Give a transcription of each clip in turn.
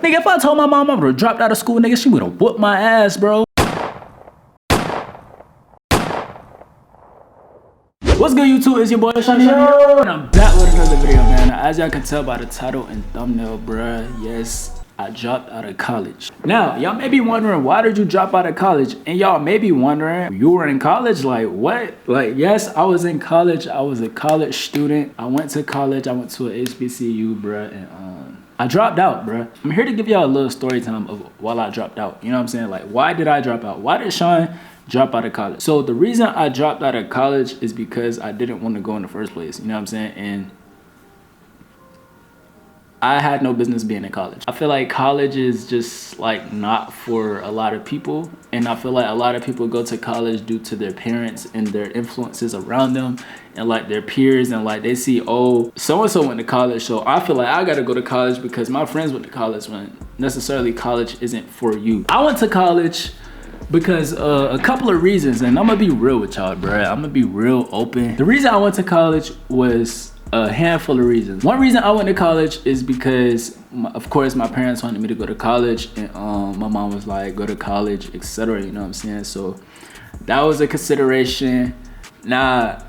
Nigga, if I told my mom I would've dropped out of school, nigga, she would've whooped my ass, bro. What's good, YouTube? It's your boy Seanioworld, and I'm back with another video, man. Now, as y'all can tell by the title and thumbnail, bruh, yes, I dropped out of college. Now, y'all may be wondering, why did you drop out of college? And y'all may be wondering, you were in college? Like, what? Like, yes, I was in college. I was a college student. I went to college. I went to a HBCU, bruh, and I dropped out, bruh. I'm here to give y'all a little story time of while I dropped out. You know what I'm saying? Like, why did I drop out? Why did Sean drop out of college? So the reason I dropped out of college is because I didn't want to go in the first place. You know what I'm saying? And I had no business being in college. I feel like college is just like not for a lot of people. And I feel like a lot of people go to college due to their parents and their influences around them and like their peers, and like they see, oh, so-and-so went to college, so I feel like I gotta go to college because my friends went to college, when necessarily college isn't for you. I went to college because a couple of reasons, and I'm gonna be real with y'all, bruh. I'm gonna be real open. The reason I went to college was a handful of reasons. One reason I went to college is because, of course, my parents wanted me to go to college, and my mom was like, go to college, etc. You know what I'm saying? So that was a consideration. Now,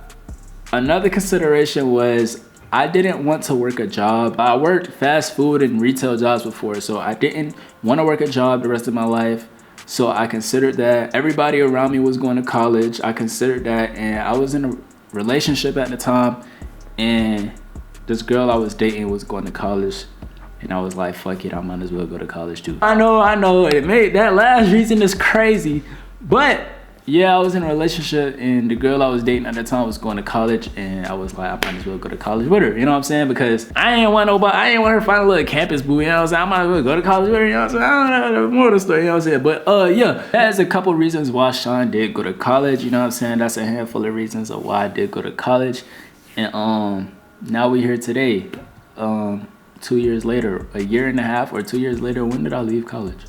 another consideration was I didn't want to work a job. I worked fast food and retail jobs before, so I didn't want to work a job the rest of my life. So I considered that. Everybody around me was going to college. I considered that, and I was in a relationship at the time, and this girl I was dating was going to college, and I was like, fuck it, I might as well go to college too. I know, it made that last reason is crazy, but yeah, I was in a relationship, and the girl I was dating at the time was going to college, and I was like, I might as well go to college with her, you know what I'm saying? Because I ain't want her to find a little campus boo, you know what I'm saying? I might as well go to college with her, you know what I'm saying? I don't know more of the story, you know what I'm saying? But yeah, that's a couple reasons why Sean did go to college, you know what I'm saying? That's a handful of reasons of why I did go to college. And now we here today, 2 years later, a year and a half or 2 years later. When did I leave college?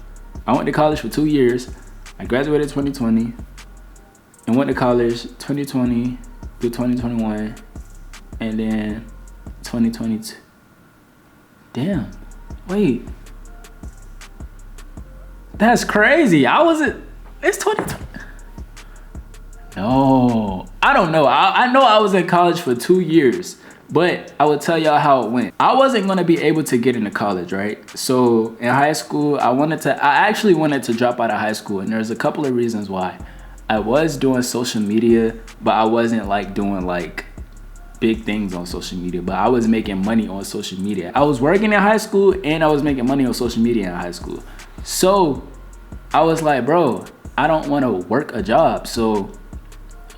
I went to college for 2 years. I graduated 2020 and went to college 2020 through 2021, and then 2022. Damn, wait, that's crazy. It's 2020. No, I don't know. I know I was in college for 2 years, but I will tell y'all how it went. I wasn't gonna be able to get into college, right? So in high school, I actually wanted to drop out of high school, and there's a couple of reasons why. I was doing social media, but I wasn't like doing like big things on social media, but I was making money on social media. I was working in high school, and I was making money on social media in high school. So I was like, bro, I don't want to work a job. So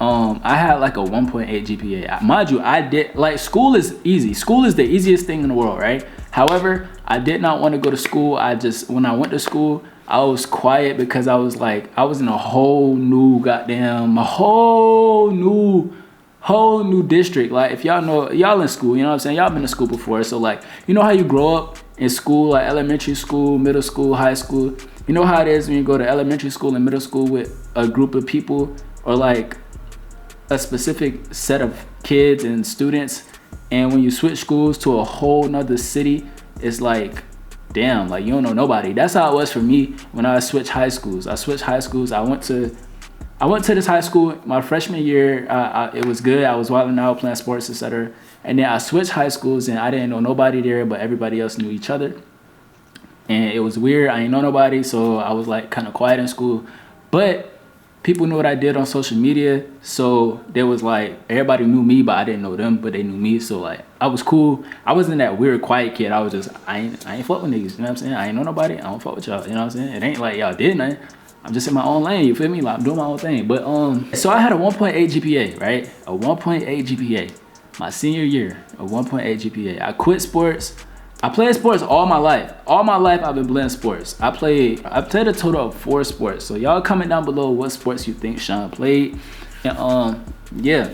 I had like a 1.8 GPA. Mind you, I did, like, school is easy. School is the easiest thing in the world, right? However, I did not want to go to school. When I went to school, I was quiet because I was like, I was in a whole new whole new district. Like, if y'all know, y'all in school, you know what I'm saying? Y'all been to school before. So like, you know how you grow up in school, like elementary school, middle school, high school. You know how it is when you go to elementary school and middle school with a group of people, or like a specific set of kids and students, and when you switch schools to a whole nother city, it's like, damn, like, you don't know nobody. That's how it was for me when I switched high schools. I went to this high school my freshman year. It was good. I was wilding out, playing sports, etc. And then I switched high schools, and I didn't know nobody there, but everybody else knew each other, and it was weird. I didn't know nobody, so I was like kind of quiet in school, but people knew what I did on social media, so there was like, everybody knew me, but I didn't know them, but they knew me. So like, I was cool. I wasn't that weird quiet kid. I was just, I ain't fuck with niggas, you know what I'm saying? I ain't know nobody, I don't fuck with y'all, you know what I'm saying? It ain't like y'all did nothing. I'm just in my own lane, you feel me? Like, I'm doing my own thing. But so I had a 1.8 GPA, right? A 1.8 GPA. My senior year, a 1.8 GPA. I quit sports. I played sports all my life. All my life I've been playing sports. I played a total of 4 sports. So y'all comment down below what sports you think Sean played. And yeah.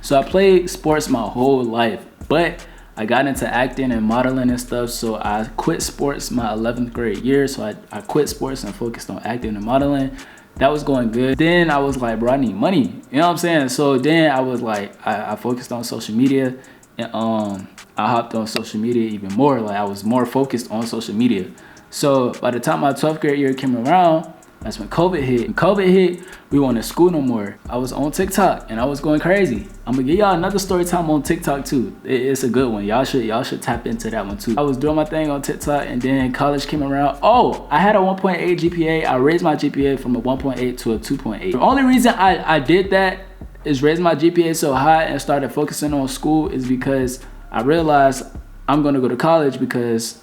So I played sports my whole life, but I got into acting and modeling and stuff. So I quit sports my 11th grade year. So I quit sports and focused on acting and modeling. That was going good. Then I was like, bro, I need money. You know what I'm saying? So then I was like, I focused on social media, and I hopped on social media even more. Like I was more focused on social media. So by the time my 12th grade year came around, that's when COVID hit. When COVID hit, we weren't in school no more. I was on TikTok and I was going crazy. I'm gonna give y'all another story time on TikTok too. It's a good one. Y'all should tap into that one too. I was doing my thing on TikTok and then college came around. Oh, I had a 1.8 GPA. I raised my GPA from a 1.8 to a 2.8. The only reason I did that is raise my GPA so high and started focusing on school is because I realized I'm gonna go to college because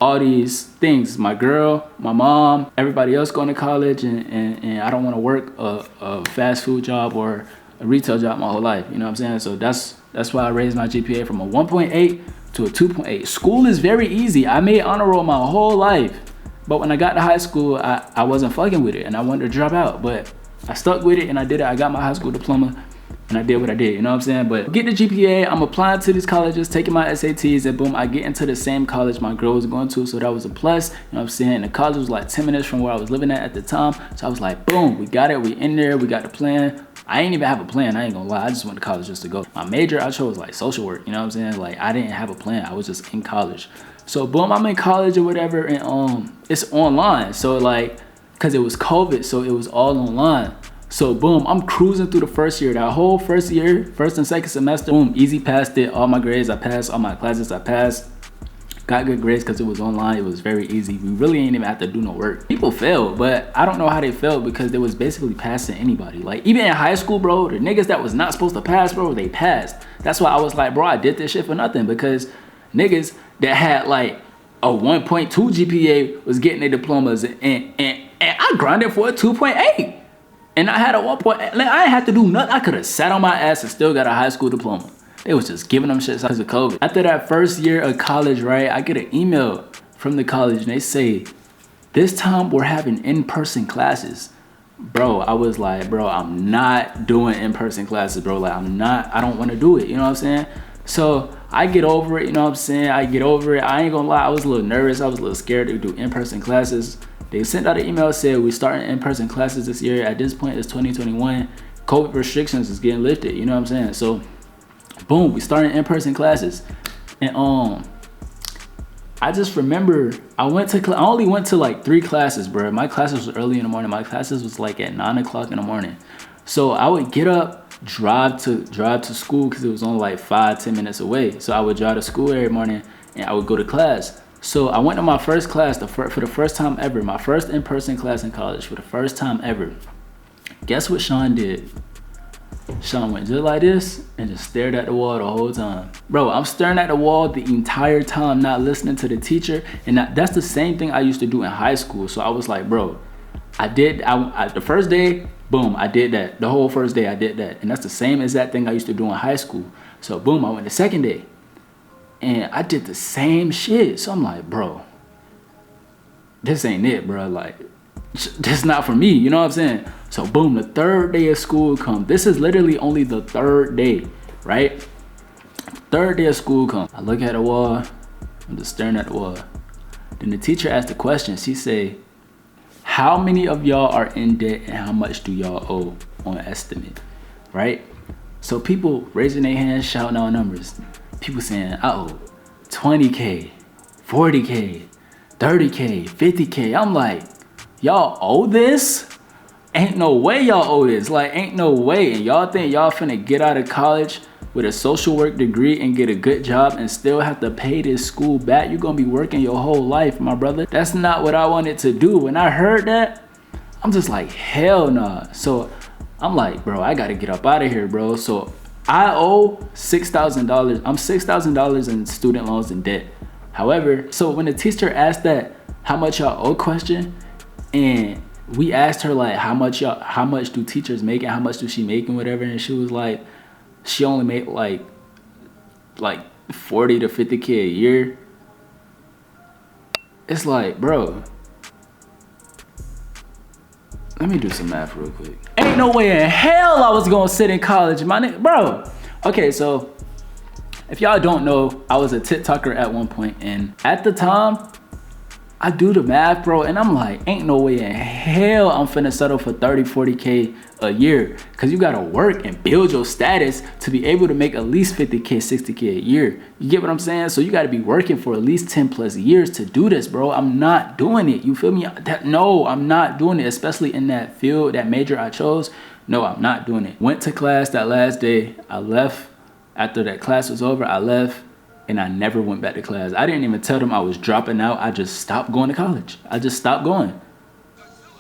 all these things, my girl, my mom, everybody else going to college, and I don't want to work a fast food job or a retail job my whole life. You know what I'm saying? So that's why I raised my GPA from a 1.8 to a 2.8. School is very easy. I made honor roll my whole life, but when I got to high school, I wasn't fucking with it and I wanted to drop out, but I stuck with it and I did it. I got my high school diploma and I did what I did, you know what I'm saying? But get the GPA, I'm applying to these colleges, taking my SATs, and boom, I get into the same college my girl was going to, so that was a plus, you know what I'm saying? The college was like 10 minutes from where I was living at the time, so I was like, boom, we got it, we in there, we got the plan. I ain't even have a plan, I ain't gonna lie, I just went to college just to go. My major I chose like social work, you know what I'm saying? Like I didn't have a plan, I was just in college. So boom, I'm in college or whatever, and it's online, so like, cause it was COVID, so it was all online. So boom, I'm cruising through the first year. That whole first year, first and second semester, boom, easy passed it. All my grades I passed, all my classes I passed. Got good grades because it was online. It was very easy. We really ain't even have to do no work. People failed, but I don't know how they failed because they was basically passing anybody. Like even in high school, bro, the niggas that was not supposed to pass, bro, they passed. That's why I was like, bro, I did this shit for nothing, because niggas that had like a 1.2 GPA was getting their diplomas, and I grinded for a 2.8. And I had a 1 point, like, I ain't had to do nothing. I could have sat on my ass and still got a high school diploma. They was just giving them shit because of COVID. After that first year of college, right, I get an email from the college and they say, this time we're having in-person classes. Bro, I was like, bro, I'm not doing in-person classes, bro. Like I don't want to do it, you know what I'm saying? So I get over it, you know what I'm saying? I get over it. I ain't gonna lie, I was a little nervous. I was a little scared to do in-person classes. They sent out an email, said we starting in-person classes this year. At this point, it's 2021. COVID restrictions is getting lifted, you know what I'm saying? So, boom, we started in-person classes. And I just remember I only went to like 3 classes, bro. My classes was early in the morning. My classes was like at 9 o'clock in the morning. So I would get up, drive to school because it was only like 5-10 minutes away. So I would drive to school every morning and I would go to class. So I went to my first class for the first time ever, my first in-person class in college for the first time ever. Guess what Sean did? Sean went just like this and just stared at the wall the whole time. Bro, I'm staring at the wall the entire time, not listening to the teacher. And that's the same thing I used to do in high school. So I was like, bro, the first day, boom, I did that. The whole first day I did that. And that's the same exact thing I used to do in high school. So boom, I went the second day. And I did the same shit. So I'm like, bro, this ain't it, bro. Like, this not for me. You know what I'm saying? So boom, the third day of school comes. This is literally only the third day, right? Third day of school comes. I look at the wall. I'm just staring at the wall. Then the teacher asked the question. She say, how many of y'all are in debt and how much do y'all owe on estimate, right? So people raising their hands, shouting out numbers. People saying, I owe 20K, 40K, 30K, 50K. I'm like, y'all owe this? Ain't no way y'all owe this. Like, ain't no way. And y'all think y'all finna get out of college with a social work degree and get a good job and still have to pay this school back? You're gonna be working your whole life, my brother. That's not what I wanted to do. When I heard that, I'm just like, hell nah. So I'm like, bro, I gotta get up out of here, bro. So I owe $6,000. I'm $6,000 in student loans and debt. However, so when the teacher asked that how much y'all owe question, and we asked her like how much do teachers make and how much do she make and whatever, and she was like, she only made like 40 to 50K a year. It's like, bro, let me do some math real quick. Ain't no way in hell I was gonna sit in college, my nigga, bro. Okay, so if y'all don't know, I was a TikToker at one point, and at the time, I do the math, bro, and I'm like, ain't no way in hell I'm finna settle for 30, 40K a year. Cause you gotta work and build your status to be able to make at least 50K, 60K a year. You get what I'm saying? So you gotta be working for at least 10 plus years to do this, bro. I'm not doing it. You feel me? No, I'm not doing it, especially in that field, that major I chose. No, I'm not doing it. Went to class that last day. I left. After that class was over, I left. And I never went back to class. I didn't even tell them I was dropping out. I just stopped going to college. I just stopped going.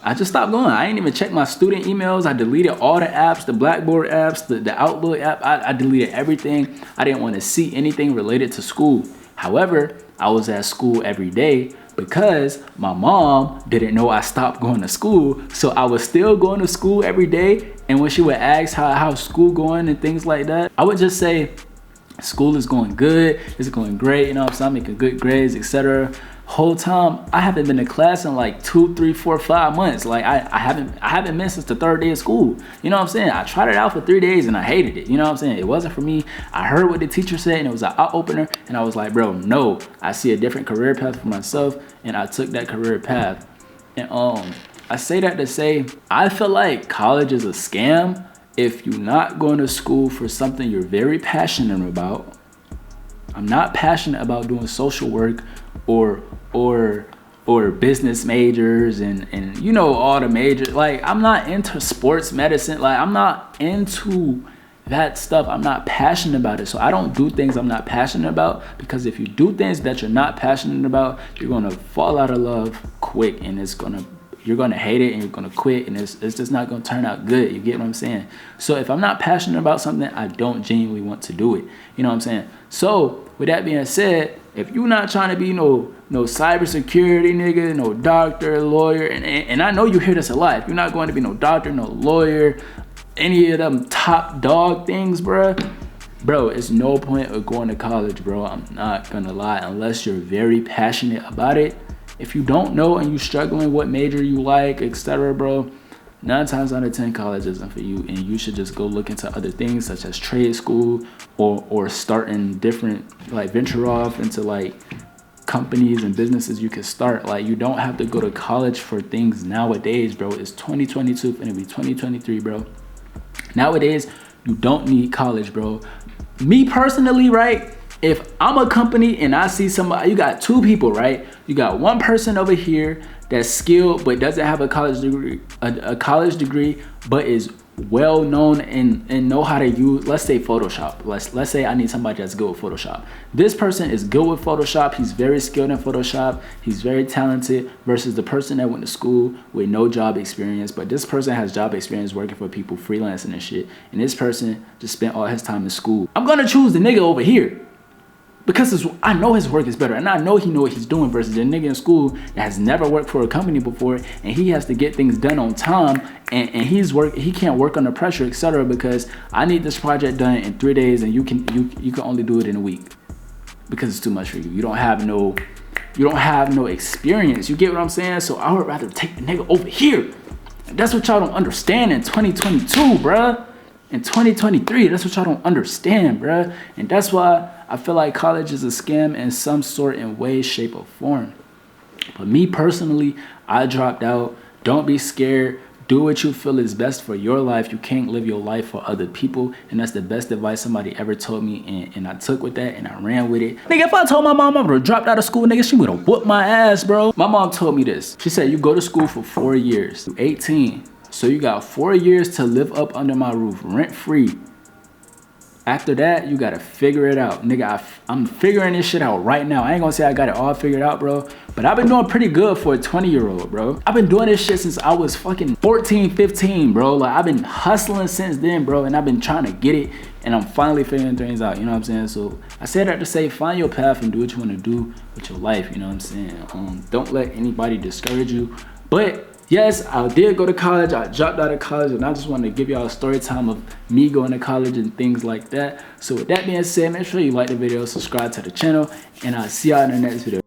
I ain't even check my student emails. I deleted all the apps, the Blackboard apps, the Outlook app. I deleted everything. I didn't want to see anything related to school. However, I was at school every day because my mom didn't know I stopped going to school. So I was still going to school every day. And when she would ask how's school going and things like that, I would just say, school is going good, it's going great, you know what I'm saying, I'm making good grades, etc. Whole time I haven't been to class in like 2, 3, 4, 5 months. Like I haven't missed since the 3rd day of school. You know what I'm saying? I tried it out for 3 days and I hated it. You know what I'm saying? It wasn't for me. I heard what the teacher said and it was an eye opener, and I was like, bro, no, I see a different career path for myself, and I took that career path. And I say that to say, I feel like college is a scam if you're not going to school for something you're very passionate about. I'm not passionate about doing social work or business majors and you know, all the majors. Like, I'm not into sports medicine. Like, I'm not into that stuff. I'm not passionate about it. So I don't do things I'm not passionate about, because if you do things that you're not passionate about, you're gonna fall out of love quick, and you're gonna hate it and you're gonna quit, and it's just not gonna turn out good. You get what I'm saying? So if I'm not passionate about something, I don't genuinely want to do it. You know what I'm saying? So with that being said, if you're not trying to be no cybersecurity nigga, no doctor, lawyer, and I know you hear this a lot. If you're not going to be no doctor, no lawyer, any of them top dog things, bro, it's no point of going to college, bro. I'm not gonna lie, unless you're very passionate about it. If you don't know and you're struggling what major you like, etc., bro, 9 times out of 10 college isn't for you, and you should just go look into other things such as trade school or starting different, like venture off into like companies and businesses you can start. Like, you don't have to go to college for things nowadays, bro. It's 2022 and it'll be 2023, bro. Nowadays, you don't need college, bro. Me personally, right? If I'm a company and I see somebody, you got 2 people, right? You got one person over here that's skilled but doesn't have a college degree, but is well known and know how to use, let's say Photoshop. Let's say I need somebody that's good with Photoshop. This person is good with Photoshop. He's very skilled in Photoshop. He's very talented, versus the person that went to school with no job experience. But this person has job experience working for people, freelancing and shit. And this person just spent all his time in school. I'm gonna choose the nigga over here, because I know his work is better, and I know he know what he's doing, versus the nigga in school that has never worked for a company before, and he has to get things done on time, and he can't work under pressure, etc. Because I need this project done in 3 days, and you can only do it in a week because it's too much for you. You don't have no experience. You get what I'm saying? So I would rather take the nigga over here. And that's what y'all don't understand in 2022, bruh. In 2023, that's what y'all don't understand, bruh. And that's why I feel like college is a scam in some sort, in way, shape, or form. But me personally, I dropped out. Don't be scared. Do what you feel is best for your life. You can't live your life for other people. And that's the best advice somebody ever told me. And I took with that and I ran with it. Nigga, if I told my mom I would have dropped out of school, nigga, she would have whooped my ass, bro. My mom told me this. She said, you go to school for 4 years. You're 18. So you got 4 years to live up under my roof, rent free. After that, you gotta figure it out. Nigga, I'm figuring this shit out right now. I ain't gonna say I got it all figured out, bro. But I've been doing pretty good for a 20-year-old, bro. I've been doing this shit since I was fucking 14, 15, bro. Like, I've been hustling since then, bro. And I've been trying to get it. And I'm finally figuring things out, you know what I'm saying? So I say that to say, find your path and do what you wanna do with your life, you know what I'm saying? Don't let anybody discourage you. But yes, I did go to college. I dropped out of college, and I just wanted to give y'all a story time of me going to college and things like that. So with that being said, make sure you like the video, subscribe to the channel, and I'll see y'all in the next video.